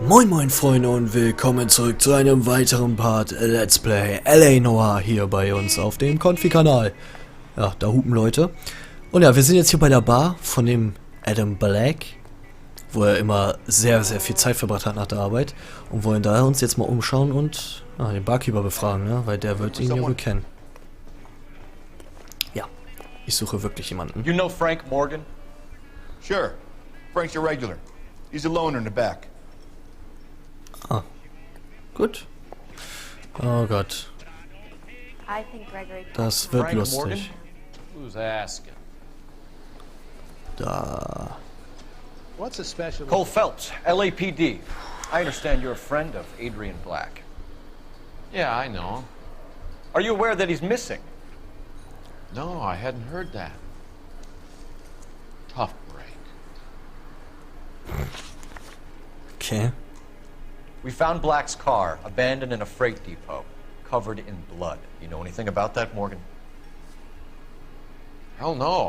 Moin moin Freunde und willkommen zurück zu einem weiteren Part Let's Play L.A. Noire hier bei uns auf dem Konfi-Kanal. Ja, da hupen Leute. Und ja, wir sind jetzt hier bei der Bar von dem Adam Black, wo er immer sehr viel Zeit verbracht hat nach der Arbeit. Und wollen daher uns jetzt mal umschauen und den Barkeeper befragen, ne? Weil der wird ihn ja wohl kennen. Ja, ich suche wirklich jemanden. You know Frank Morgan? Sure. Frank's a regular. He's a loner in the back. Ah, gut. Oh Gott. Das wird lustig. Who's asking? Da. What's a special? Cole Phelps, LAPD. I understand you're a friend of Adrian Black. Yeah, I know. Are you aware that he's missing? No, I hadn't heard that. Tough break. Okay. We found Black's car abandoned in a freight depot, covered in blood. You know anything about that, Morgan? Hell no.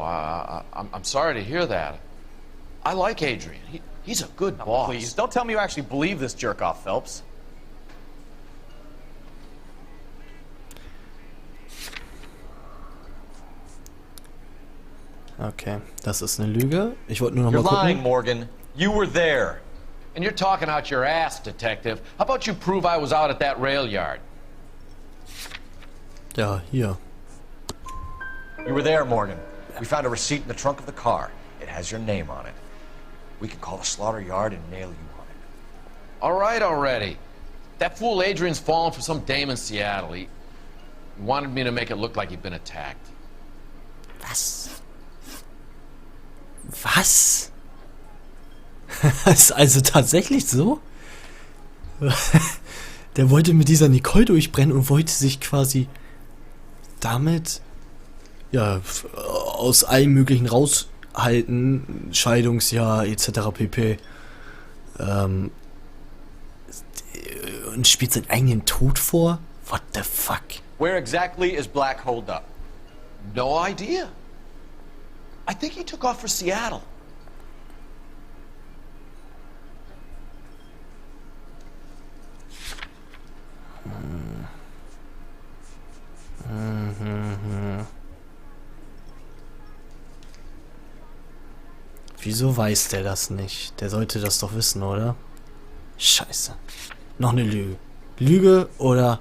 I'm sorry to hear that. I like Adrian. He's a good boss. Please, don't tell me you actually believe this jerk-off, Phelps. Okay, das ist eine Lüge. Ich wollte nur noch You're mal lying, gucken. Morgan. You were there. And you're talking out your ass, detective. How about you prove I was out at that rail yard? Ja, hier. You were there, Morgan. We found a receipt in the trunk of the car. It has your name on it. We can call the slaughter yard and nail you on it. All right already. That fool Adrian's fallen for some dame in Seattle. He wanted me to make it look like he'd been attacked. Was? Was? Ist also tatsächlich so? Der wollte mit dieser Nicole durchbrennen und wollte sich quasi damit ja aus allem Möglichen raushalten, Scheidungsjahr etc. pp. Und spielt seinen eigenen Tod vor? What the fuck? Where exactly is Black holed up? No idea. I think he took off for Seattle. Wieso weiß der das nicht? Der sollte das doch wissen, oder? Scheiße. Noch eine Lüge. Lüge oder...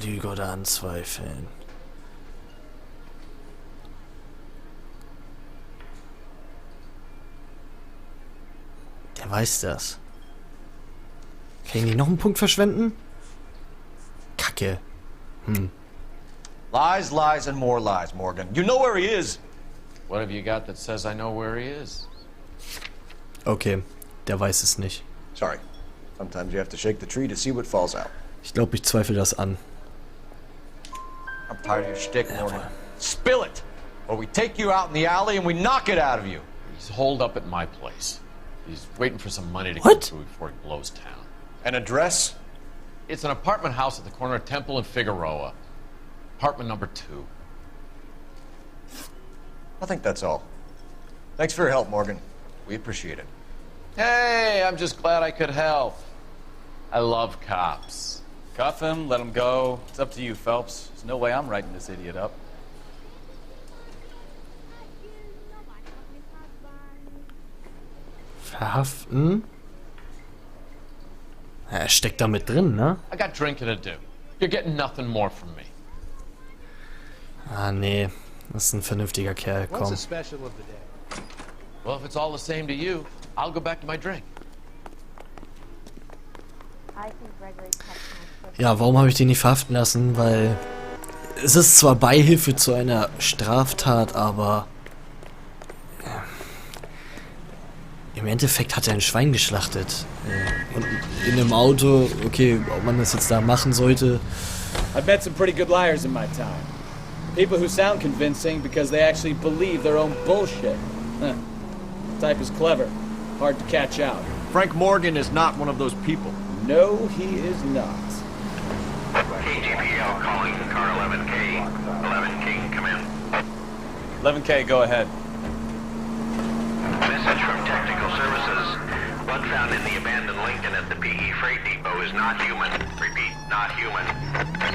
Lüge oder anzweifeln. Der weiß das. Kann ich nicht noch einen Punkt verschwenden? Kacke. Lies, lies, and more lies, Morgan. You know where he is. What have you got that says I know where he is? Okay, der weiß es nicht. Sorry. Sometimes you have to shake the tree to see what falls out. Ich glaube, ich zweifle das an. I'm tired of your shtick, Morgan. Spill it, or we take you out in the alley and we knock it out of you. He's holed up at my place. He's waiting for some money to What? come through before he blows town. An address? It's an apartment house at the corner of Temple and Figueroa. Apartment number 2. I think that's all. Thanks for your help, Morgan. We appreciate it. Hey, I'm just glad I could help. I love cops. Cuff him, let him go. It's up to you, Phelps. There's no way I'm writing this idiot up. Verhaften? Ja, er steckt da mit drin, ne? I got drinking to do. You're getting nothing more from me. Ah, nee. Das ist ein vernünftiger Kerl, What's komm. the special of the day? Well, if it's all the same to you, I'll go back to my drink. Ja, warum habe ich den nicht verhaften lassen? Weil es ist zwar Beihilfe zu einer Straftat, aber im Endeffekt hat er ein Schwein geschlachtet. Und in einem Auto, okay, ob man das jetzt da machen sollte. I've met some pretty good liars in my time. People who sound convincing because they actually believe their own bullshit. Huh. Type is clever, hard to catch out. Frank Morgan is not one of those people. No, he is not. KGPL calling car 11K. 11K, come in. 11K, go ahead. Message from Technical Services. freight depot is not human. Repeat, not human.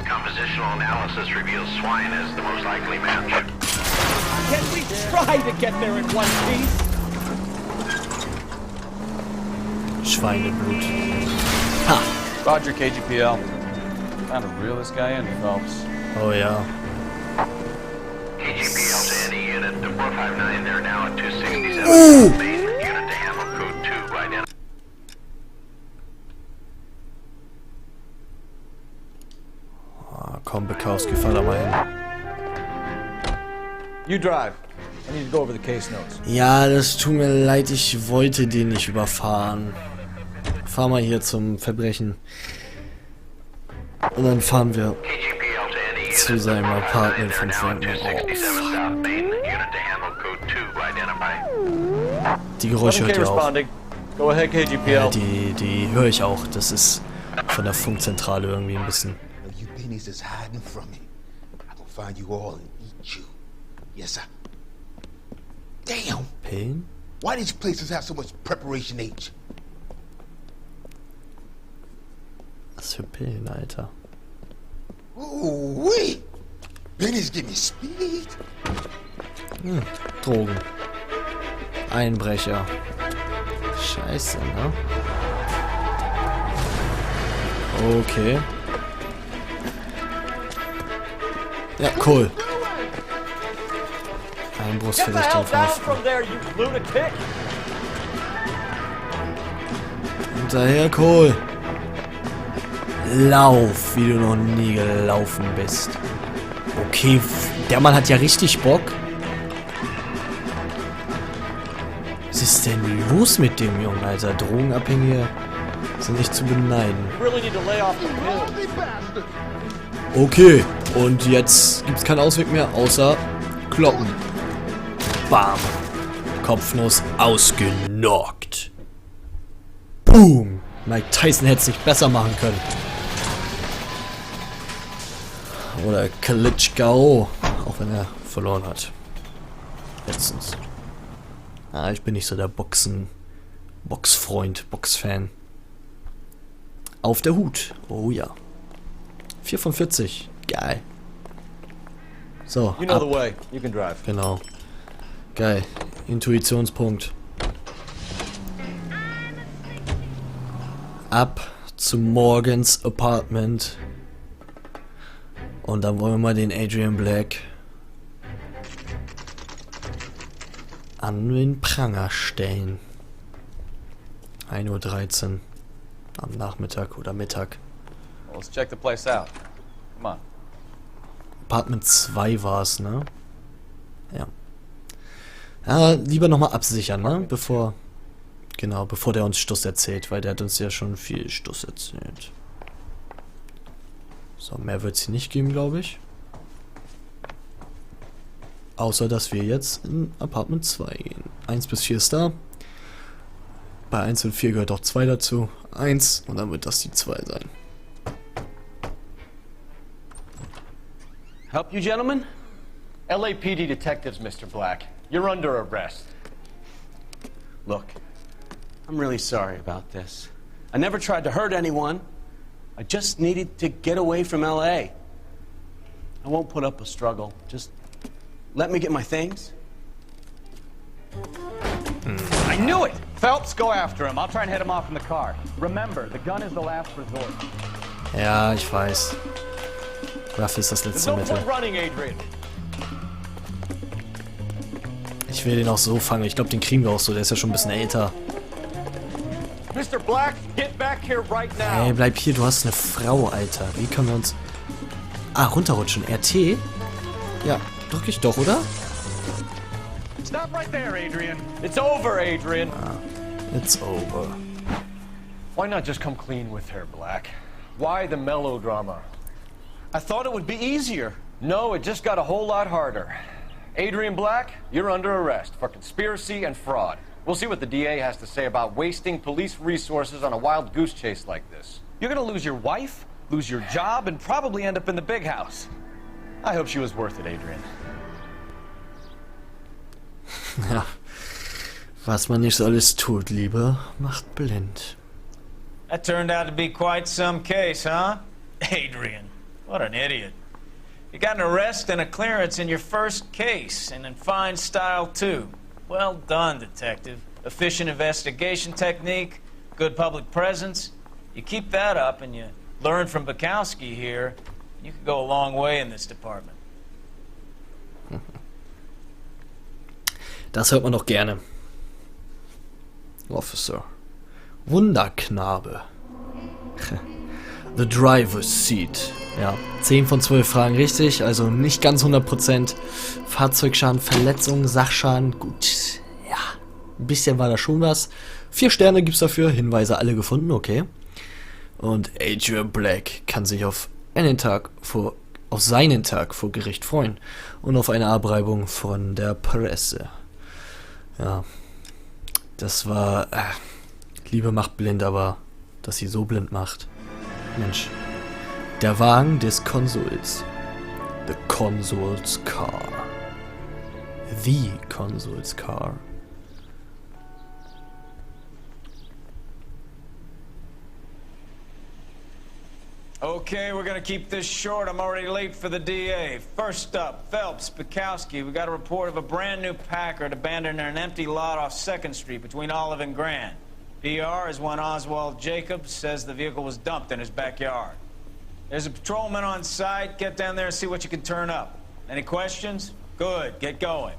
Compositional analysis reveals swine as the most likely match. Can we try to get there in one piece? Schweineblut. Ha! Roger, KGPL. Time to reel this guy in, Phelps. Oh ja. KGPL to any unit. The 459 there now at 267 Main. Unit to handle code 2 identified. Komm, Bukowski, fahr da mal hin. You drive. I need to go over the case notes. Ja, das tut mir leid, ich wollte den nicht überfahren. Fahr mal hier zum Verbrechen. Und dann fahren wir KGPL to any unit. zu seinem Apartment von Frank. 267 South Main. Unit to handle code 2 identified. Die Geräusche hört ihr auch. responding. Go ahead, KGPL. Ja, die höre ich auch. Das ist von der Funkzentrale irgendwie ein bisschen. You pennies is hiding from me. I'm gonna find you all and eat you. Yes, sir. Damn! Pillen? Why these places have so much preparation H? Was für Pillen, Alter? Ooh, wait! Pennies give me speed. Drogen. Einbrecher. Scheiße, ne? Okay. Ja, cool. Einbruchsverdächtigen verhaften. there, you lunatic! Hinterher, cool. Lauf, wie du noch nie gelaufen bist. Okay, der Mann hat ja richtig Bock. Was ist denn los mit dem Jungen, Alter? Drogenabhängige sind nicht zu beneiden. Really need to lay off the pills. Okay, und jetzt gibt's keinen Ausweg mehr, außer kloppen. Bam. Kopfnuss ausgenockt. Boom. Mike Tyson hätte es nicht besser machen können. Oder Klitschko, auch wenn er verloren hat. Letztens. Ah, ich bin nicht so der Boxfreund, Boxfan. Auf der Hut. Oh ja. 4 von 40. Geil. So, You know ab. the way. You can drive. Genau. Geil. Intuitionspunkt. Ab zu Morgans Apartment. Und dann wollen wir mal den Adrian Black an den Pranger stellen. 1:13 Uhr am Nachmittag oder Mittag. Well, let's check the place out. Come on. Apartment 2 war es, ne? Ja. Ja, lieber nochmal absichern, ne? Bevor der uns Stuss erzählt, weil der hat uns ja schon viel Stuss erzählt. So, mehr wird es hier nicht geben, glaube ich. Außer, dass wir jetzt in Apartment 2 gehen. 1 bis 4 ist da. Bei 1 und 4 gehört auch 2 dazu. 1 und dann wird das die 2 sein. Help you, gentlemen? LAPD detectives, Mr. Black. You're under arrest. Look, I'm really sorry about this. I never tried to hurt anyone. I just needed to get away from L.A. I won't put up a struggle. Just let me get my things. I knew it! Phelps, go after him. I'll try and head him off in the car. Remember, the gun is the last resort. Ja, ich weiß. Waffe ist das There's letzte no Mittel. point running, Adrian. Ich will den auch so fangen. Ich glaube, den kriegen wir auch so. Der ist ja schon ein bisschen älter. Mr. Black, get back here right now. Ey, bleib hier. Du hast eine Frau, Alter. Wie können wir uns... Ah, runterrutschen. RT? Ja, drück ich doch, oder? Stop right there, Adrian. It's over, Adrian. It's over. Why not just come clean with her, Black? Why the melodrama? I thought it would be easier. No, it just got a whole lot harder. Adrian Black, you're under arrest for conspiracy and fraud. We'll see what the DA has to say about wasting police resources on a wild goose chase like this. You're gonna lose your wife, lose your job, and probably end up in the big house. I hope she was worth it, Adrian. Ja. Was man nicht so alles tut, Liebe, macht blind. That turned out to be quite some case, huh? Adrian, what an idiot. You got an arrest and a clearance in your first case, and in fine style, too. Well done, detective. Efficient investigation technique, good public presence. You keep that up and you learn from Bukowski here, you could go a long way in this department. Das hört man doch gerne. Officer. Wunderknabe. The driver's seat. Ja, 10 von 12 Fragen richtig, also nicht ganz 100%. Fahrzeugschaden, Verletzungen, Sachschaden, gut. Ja, ein bisschen war da schon was. 4 Sterne gibt's dafür, Hinweise alle gefunden, okay. Und Adrian Black kann sich auf seinen Tag vor Gericht freuen und auf eine Abreibung von der Presse. Ja, das war... Liebe macht blind, aber dass sie so blind macht. Mensch. Der Wagen des Konsuls. The Consul's Car. The Consul's Car. Okay, we're gonna keep this short. I'm already late for the DA. First up, Phelps, Bukowski. We got a report of a brand new Packard abandoned in an empty lot off 2nd Street between Olive and Grand. PR is one Oswald Jacobs says the vehicle was dumped in his backyard. There's a patrolman on site. Get down there and see what you can turn up. Any questions? Good, get going.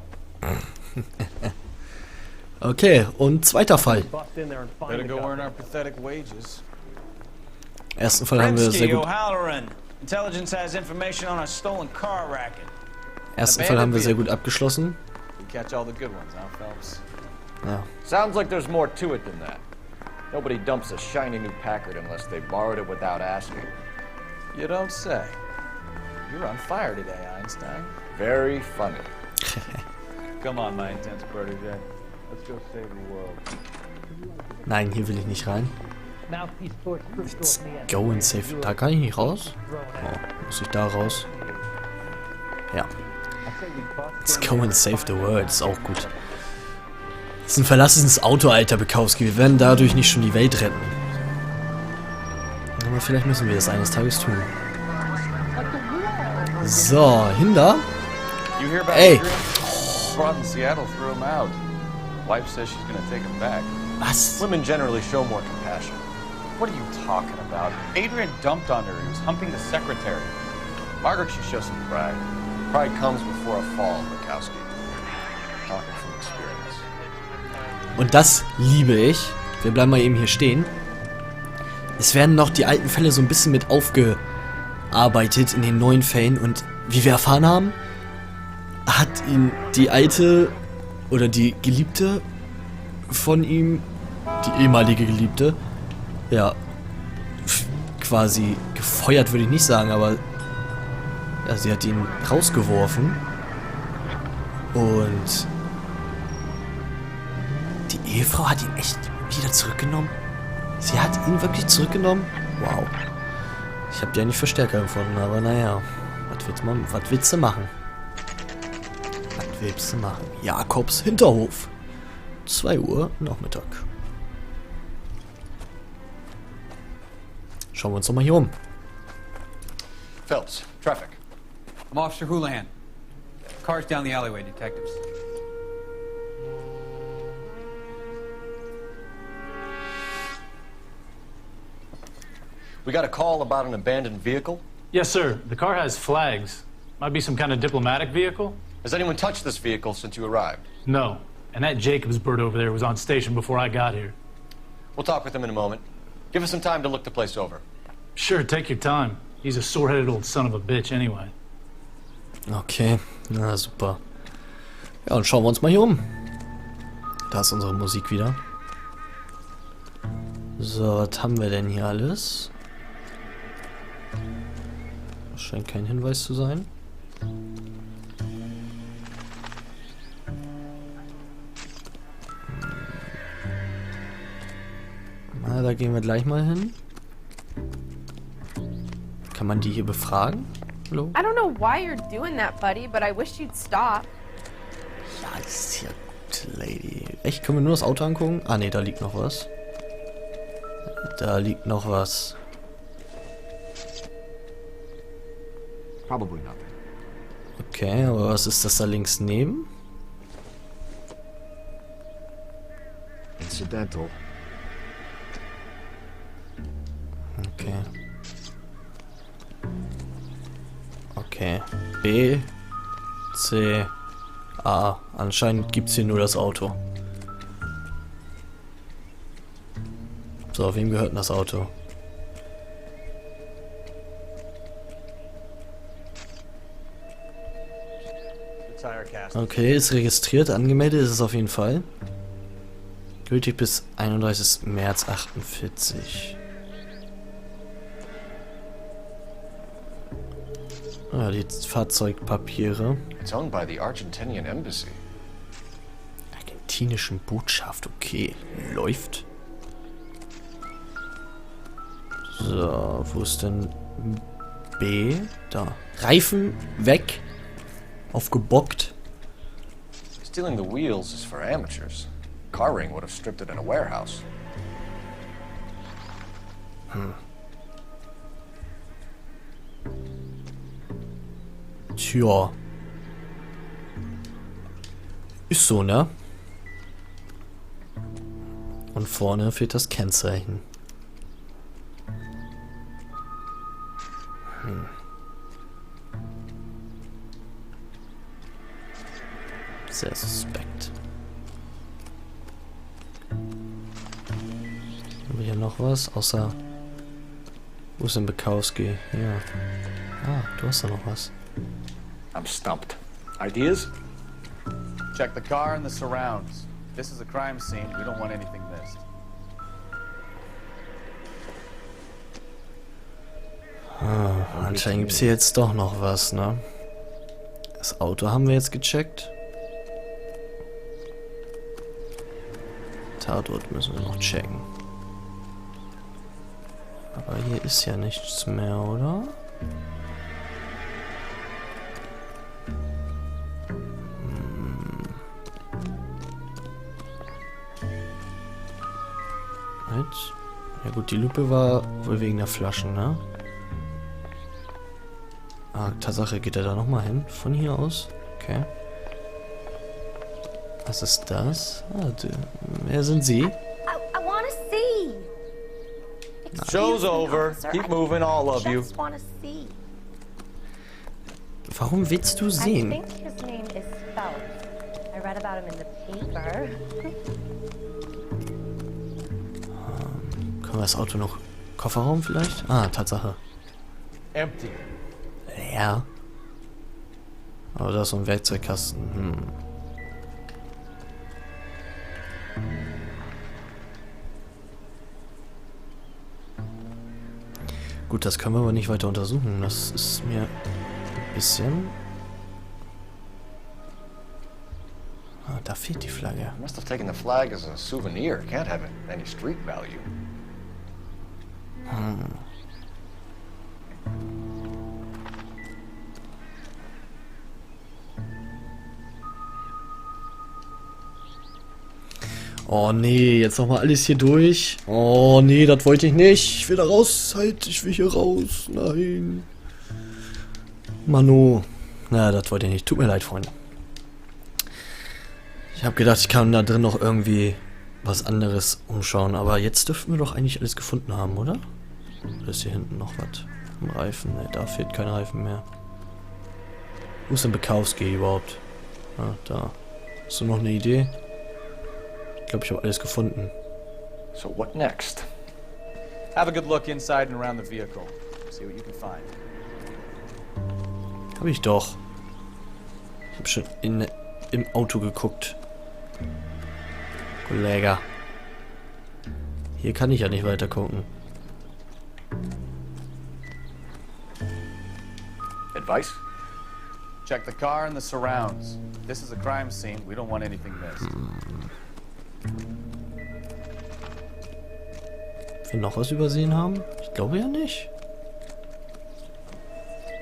Okay, und zweiter Fall. Better go earn our pathetic wages. Ersten Fall haben wir sehr gut. Intelligence has information on a stolen car racket. Ersten Fall haben wir sehr gut abgeschlossen. We catch all the good ones, huh, Phelps? Ja. Sounds like there's more to it than that. Nobody dumps a shiny new Packard unless they borrowed it without asking. You don't say. You're on fire today, Einstein. Very funny. Come on, my intense protege. Let's go save the world. Nein, hier will ich nicht rein. Let's go and save. Da kann ich nicht raus? Oh, muss ich da raus? Ja. Let's go and save the world. Ist auch gut. Das ist ein verlassenes Auto, alter Bukowski. Wir werden dadurch nicht schon die Welt retten. Aber vielleicht müssen wir das eines Tages tun. So, Hinder. Ey. Was? Women generally show more compassion. What are you talking about? Adrian dumped on her. He was humping the secretary. Margaret should show some pride. Pride comes before a fall, Bukowski. Talking from experience. Und das liebe ich. Wir bleiben mal eben hier stehen. Es werden noch die alten Fälle so ein bisschen mit aufgearbeitet in den neuen Fällen. Und wie wir erfahren haben, hat ihn die alte oder die Geliebte von ihm, die ehemalige Geliebte, ja, quasi gefeuert würde ich nicht sagen, aber ja, sie hat ihn rausgeworfen. Und die Ehefrau hat ihn echt wieder zurückgenommen. Sie hat ihn wirklich zurückgenommen? Wow. Ich habe die ja nicht Verstärker gefunden, aber naja. Was willst du machen? Was willst du machen? Jakobs Hinterhof. 2 Uhr Nachmittag. Schauen wir uns doch mal hier um. Phelps, traffic. I'm Officer Houlihan. Cars down the alleyway, detectives. We got a call about an abandoned vehicle. Yes, sir. The car has flags. Might be some kind of diplomatic vehicle. Has anyone touched this vehicle since you arrived? No. And that Jacobs bird over there was on station before I got here. We'll talk with him in a moment. Give us some time to look the place over. Sure, take your time. He's a sore-headed old son of a bitch anyway. Okay, na super. Ja, und schauen wir uns mal hier um. Da ist unsere Musik wieder. So, was haben wir denn hier alles? Das scheint kein Hinweis zu sein. Na, da gehen wir gleich mal hin. Kann man die hier befragen? Hallo? I don't know why you're doing that, buddy, but I wish you'd stop. Ja, ist ja gut, Lady. Echt, können wir nur das Auto angucken? Ah, ne, da liegt noch was. Da liegt noch was. Probably nothing. Okay, aber was ist das da links neben? Incidental. Okay. Okay. B, C, A. Anscheinend gibt es hier nur das Auto. So, wem gehört denn das Auto? Okay, ist registriert, angemeldet ist es auf jeden Fall. Gültig bis 31. März 48. Ah, die Fahrzeugpapiere. It's owned by the Argentinian Embassy. Argentinischen Botschaft, okay. Läuft. So, wo ist denn B? Da. Reifen weg. Aufgebockt. Stealing the wheels is for amateurs. Car ring would have stripped it in a warehouse. Tja. Ist so, ne? Und vorne fehlt das Kennzeichen. Sehr suspekt. Haben wir hier noch was? Außer... Wo ist denn Bukowski? Ja. Ah, du hast da noch was. I'm stumped. Ideas? Check the car and the surrounds. This is a crime scene. We don't want anything missed. Ah, anscheinend gibt es hier jetzt doch noch was, ne? Das Auto haben wir jetzt gecheckt. Tatort müssen wir noch checken. Aber hier ist ja nichts mehr, oder? Ja gut, die Lupe war wohl wegen der Flaschen, ne? Ah, Tatsache, geht er da nochmal hin? Von hier aus? Okay. Was ist das? Ah, wer sind Sie? I wanna see. Show's over. Keep moving, all of you. Just wanna see. Warum willst du I sehen? think his name is Phelps. I read about him in the paper. Können wir das Auto noch... Kofferraum vielleicht? Ah, Tatsache. Empty. Leer. Aber da ist so ein Werkzeugkasten. Gut, das können wir aber nicht weiter untersuchen. Das ist mir ein bisschen... Ah, da fehlt die Flagge. Must have taken the flag as a souvenir. Can't have any street value. Oh nee, jetzt nochmal alles hier durch. Oh nee, das wollte ich nicht. Ich will da raus. Halt, ich will hier raus. Nein. Mano. Na, das wollte ich nicht. Tut mir leid, Freunde. Ich habe gedacht, ich kann da drin noch irgendwie was anderes umschauen. Aber jetzt dürften wir doch eigentlich alles gefunden haben, oder? Oder ist hier hinten noch was? Am Reifen? Ne, da fehlt kein Reifen mehr. Wo ist denn Bukowski überhaupt? Ah, da. Hast du noch eine Idee? Ich glaube, ich habe alles gefunden. So what next? Have a good look inside and around the vehicle. See what you can find. Hab ich doch. Ich habe schon im Auto geguckt. Kollege. Hier kann ich ja nicht weiter gucken. Advice? Check the car and the surrounds. This is a crime scene. We don't want anything missed. Ob wir noch was übersehen haben? Ich glaube ja nicht.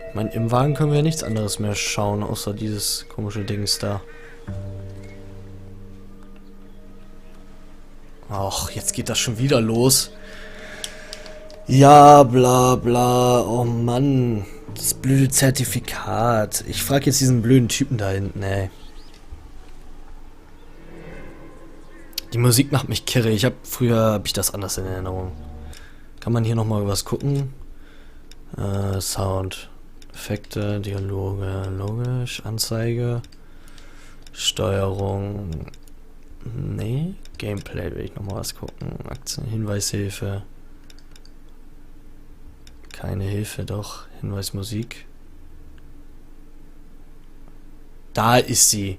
Ich meine, im Wagen können wir ja nichts anderes mehr schauen, außer dieses komische Dings da. Ach, jetzt geht das schon wieder los. Ja, bla bla. Oh Mann. Das blöde Zertifikat. Ich frage jetzt diesen blöden Typen da hinten, ey. Die Musik macht mich kirre. Früher habe ich das anders in Erinnerung. Kann man hier nochmal was gucken? Sound. Effekte, Dialoge, logisch, Anzeige, Steuerung. Nee, Gameplay will ich nochmal was gucken. Aktien, Hinweishilfe. Keine Hilfe, doch. Hinweismusik. Da ist sie.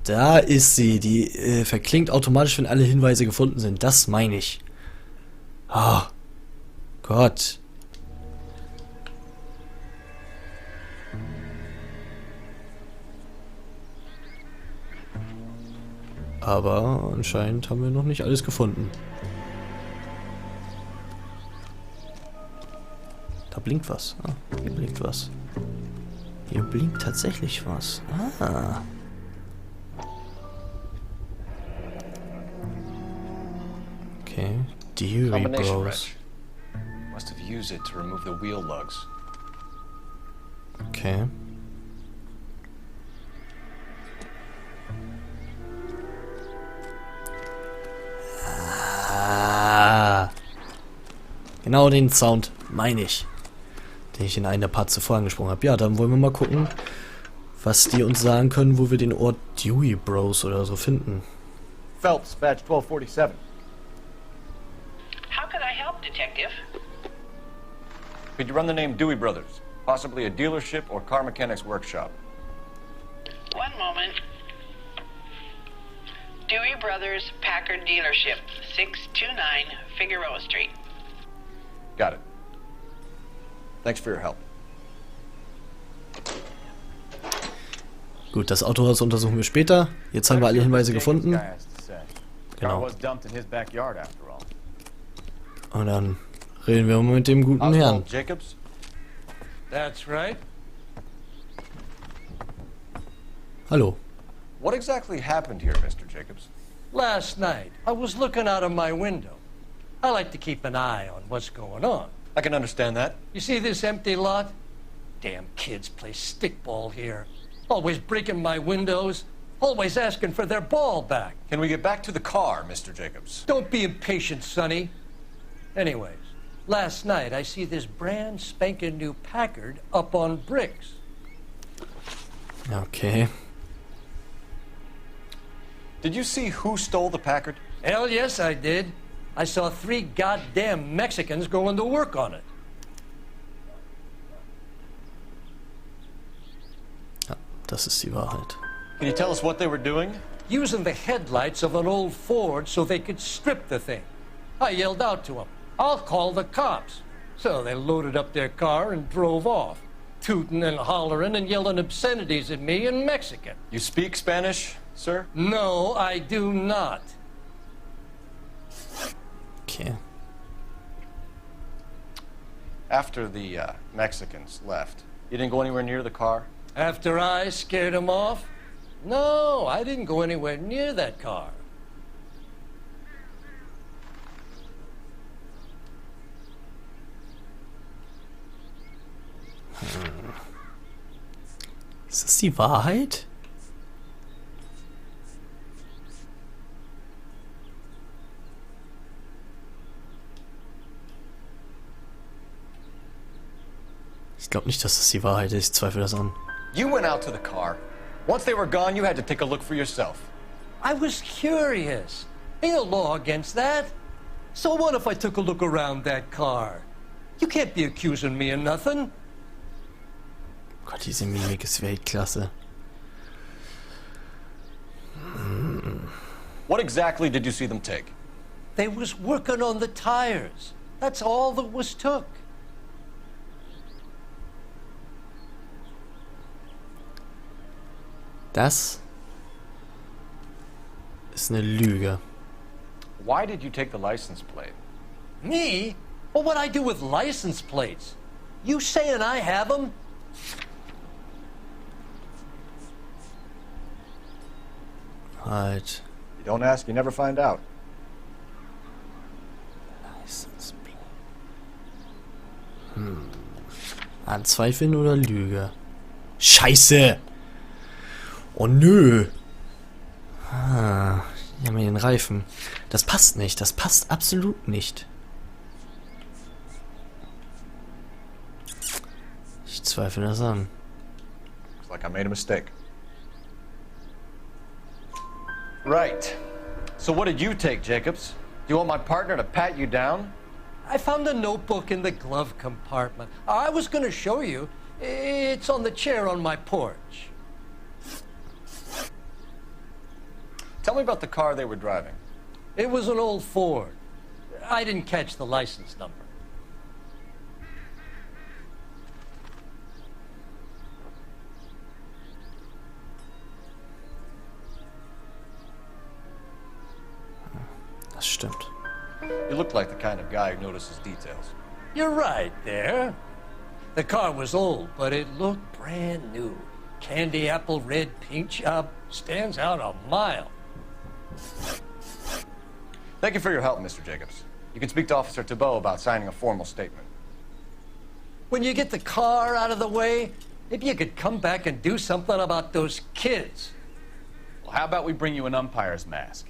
Da ist sie. Die verklingt automatisch, wenn alle Hinweise gefunden sind. Das meine ich. Ah. Gott. Aber anscheinend haben wir noch nicht alles gefunden. Da blinkt was. Ah, hier blinkt was. Hier blinkt tatsächlich was. Ah. Okay. Dewey Bros. Must have used it to remove the wheel lugs. Okay. Ah. Genau den Sound meine ich, den ich in einem der Parts zuvor angesprochen habe. Ja, dann wollen wir mal gucken, was die uns sagen können, wo wir den Ort Dewey Bros oder so finden. Phelps, badge 1247. How can I help, Detective? Could you run the name Dewey Brothers? Possibly a dealership or car mechanics workshop. One moment. Dewey Brothers Packard Dealership, 629 Figueroa Street. Got it. Thanks for your help. Gut, das Autohaus untersuchen wir später. Jetzt haben wir alle Hinweise gefunden. Genau. Und dann reden wir mal mit dem guten Herrn. Jacobs? That's right. Hallo. What exactly happened here, Mr. Jacobs? Last night, I was looking out of my window. I like to keep an eye on what's going on. I can understand that. You see this empty lot? Damn kids play stickball here. Always breaking my windows. Always asking for their ball back. Can we get back to the car, Mr. Jacobs? Don't be impatient, Sonny. Anyways, last night I see this brand spanking new Packard up on bricks. Okay. Did you see who stole the Packard? Hell yes, I did. I saw 3 goddamn Mexicans going to work on it. Ja, das ist die Wahrheit. Can you tell us what they were doing? Using the headlights of an old Ford so they could strip the thing. I yelled out to them, "I'll call the cops." So they loaded up their car and drove off, tooting and hollering and yelling obscenities at me in Mexican. You speak Spanish, sir? No, I do not. Okay. After the Mexicans left, you didn't go anywhere near the car? After I scared them off? No, I didn't go anywhere near that car. Ist das die Wahrheit? Ich glaube nicht, dass das die Wahrheit ist. Ich zweifle das an. You went out to the car. Once they were gone, you had to take a look for yourself. I was curious. Ain't no law against that. So what if I took a look around that car? You can't be accusing me of nothing. Gott, diese Mimik ist Weltklasse. What exactly did you see them take? They was working on the tires. That's all that was took. Das ist eine Lüge. Why did you take the license plate? Me? Well, what'd I do with license plates? You saying I have them? Halt. You don't ask, you never find out. Anzweifeln oder Lüge? Scheiße! Oh nö! Die haben hier den Reifen. Das passt nicht. Das passt absolut nicht. Ich zweifle das an. Looks like I made a mistake. Right. So what did you take, Jacobs? Do you want my partner to pat you down? I found a notebook in the glove compartment. I was going to show you. It's on the chair on my porch. Tell me about the car they were driving. It was an old Ford. I didn't catch the license number. Das stimmt. You look like the kind of guy who notices details. You're right there. The car was old, but it looked brand new. Candy apple red paint job stands out a mile. Thank you for your help, Mr. Jacobs. You can speak to Officer Thibault about signing a formal statement. When you get the car out of the way, maybe you could come back and do something about those kids. Well, how about we bring you an umpire's mask?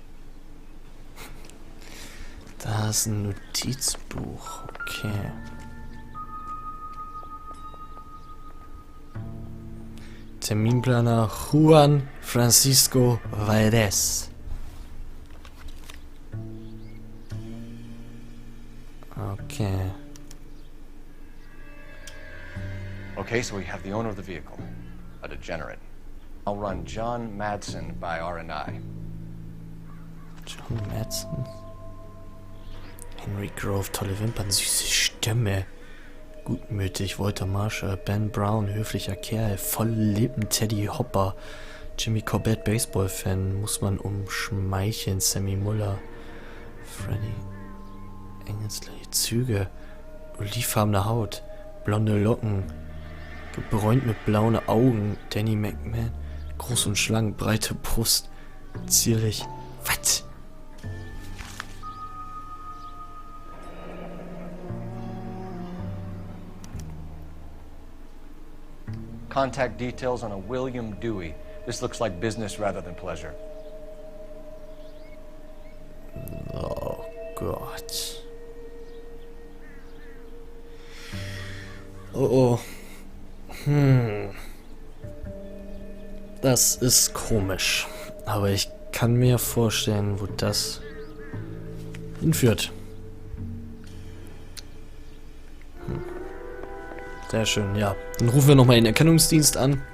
Da ist ein Notizbuch. Okay. Terminplaner Juan Francisco Valdez. Okay. Okay, so we have the owner of the vehicle, a degenerate. I'll run John Madsen by R&I. John Madsen? Henry Grove, tolle Wimpern, süße Stimme. Gutmütig, Walter Marshall, Ben Brown, höflicher Kerl, voll Lippen, Teddy Hopper, Jimmy Corbett, Baseball-Fan, muss man umschmeicheln, Sammy Muller, Freddy, engelsgleiche Züge, olivfarbene Haut, blonde Locken, gebräunt mit blauen Augen, Danny McMahon, groß und schlank, breite Brust, zierlich, was? Contact details on a William Dewey. This looks like business rather than pleasure. Oh Gott. Oh oh. Das ist komisch. Aber ich kann mir vorstellen, wo das hinführt. Sehr schön, ja. Dann rufen wir nochmal den Erkennungsdienst an.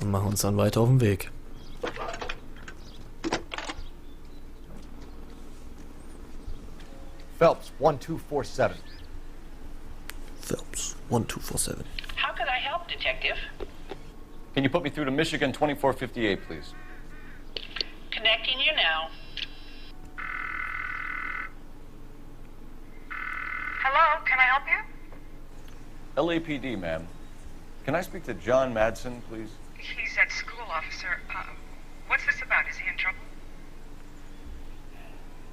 Und machen uns dann weiter auf den Weg. Phelps, 1247. Phelps, 1247. How could I help, Detective? Can you put me through to Michigan 2458, please? Connecting you now. Hello, can I help you? LAPD, ma'am. Can I speak to John Madsen, please? He's at school, officer. What's this about? Is he in trouble?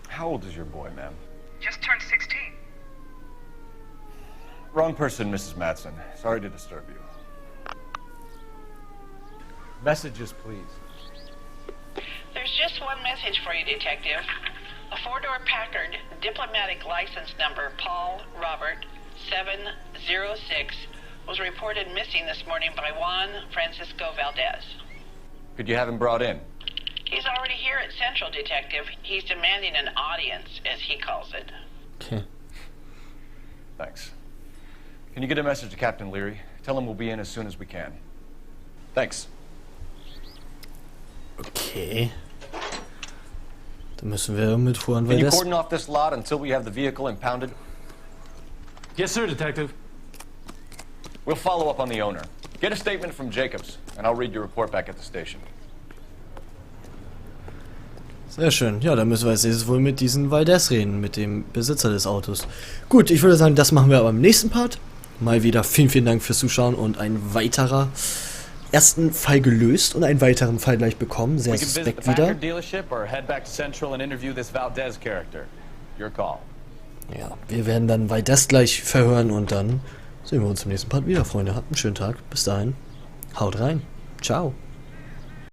How old is your boy, ma'am? Just turned 16. Wrong person, Mrs. Madsen. Sorry to disturb you. Messages, please. There's just one message for you, Detective. A four-door Packard, diplomatic license number Paul Robert 706, was reported missing this morning by Juan Francisco Valdez. Could you have him brought in? He's already here at Central, Detective. He's demanding an audience, as he calls it. Okay. Thanks. Can you get a message to Captain Leary? Tell him we'll be in as soon as we can. Thanks. Okay. Dann müssen wir mit Juan Can you Valdez. cordon off this lot until we have the vehicle impounded? Yes, sir, Detective. We'll follow up on the owner. Get a statement from Jacobs, and I'll read your report back at the station. Sehr schön. Ja, dann müssen wir jetzt wohl mit diesem Valdez reden, mit dem Besitzer des Autos. Gut, ich würde sagen, das machen wir aber im nächsten Part. Mal wieder vielen Dank fürs Zuschauen und ein weiterer ersten Fall gelöst und einen weiteren Fall gleich bekommen. Sehr suspekt wieder. Dealership or head back to Central and interview this Valdez character. Your call. Ja, wir werden dann das gleich verhören und dann sehen wir uns im nächsten Part wieder, Freunde. Habt einen schönen Tag. Bis dahin. Haut rein. Ciao.